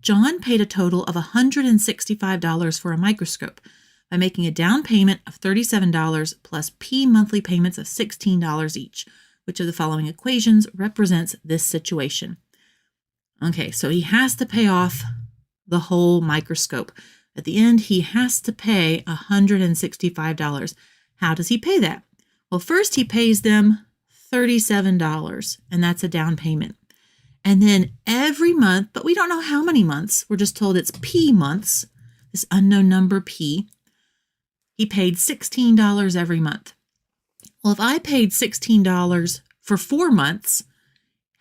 John paid a total of $165 for a microscope by making a down payment of $37 plus P monthly payments of $16 each. Which of the following equations represents this situation? Okay, so he has to pay off the whole microscope. At the end, he has to pay $165. How does he pay that? Well, first he pays them $37, and that's a down payment. And then every month, but we don't know how many months, we're just told it's P months, this unknown number P, he paid $16 every month. Well, if I paid $16 for 4 months,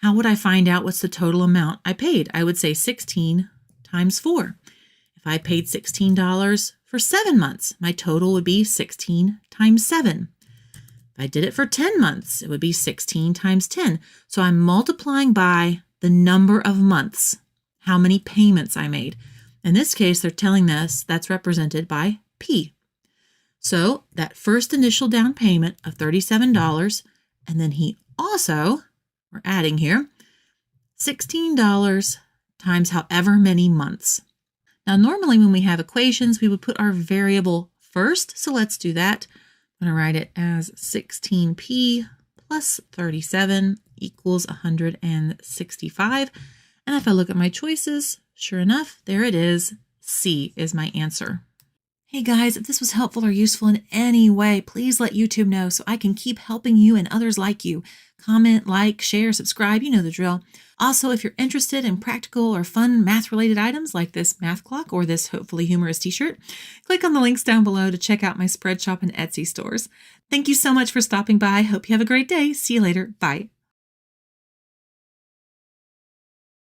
how would I find out what's the total amount I paid? I would say 16 times 4. If I paid $16 for 7 months, my total would be 16 times 7. If I did it for 10 months, it would be 16 times 10. So I'm multiplying by the number of months, how many payments I made. In this case, they're telling us that's represented by P. So that first initial down payment of $37, and then he also, we're adding here, $16 times however many months. Now, normally when we have equations, we would put our variable first. So let's do that. I'm going to write it as 16P plus 37 equals 165. And if I look at my choices, sure enough, there it is. C is my answer. Hey guys, if this was helpful or useful in any way, please let YouTube know so I can keep helping you and others like you. Comment, like, share, subscribe, you know the drill. Also, if you're interested in practical or fun math-related items like this math clock or this hopefully humorous t-shirt, click on the links down below to check out my Spreadshop and Etsy stores. Thank you so much for stopping by. Hope you have a great day. See you later. Bye.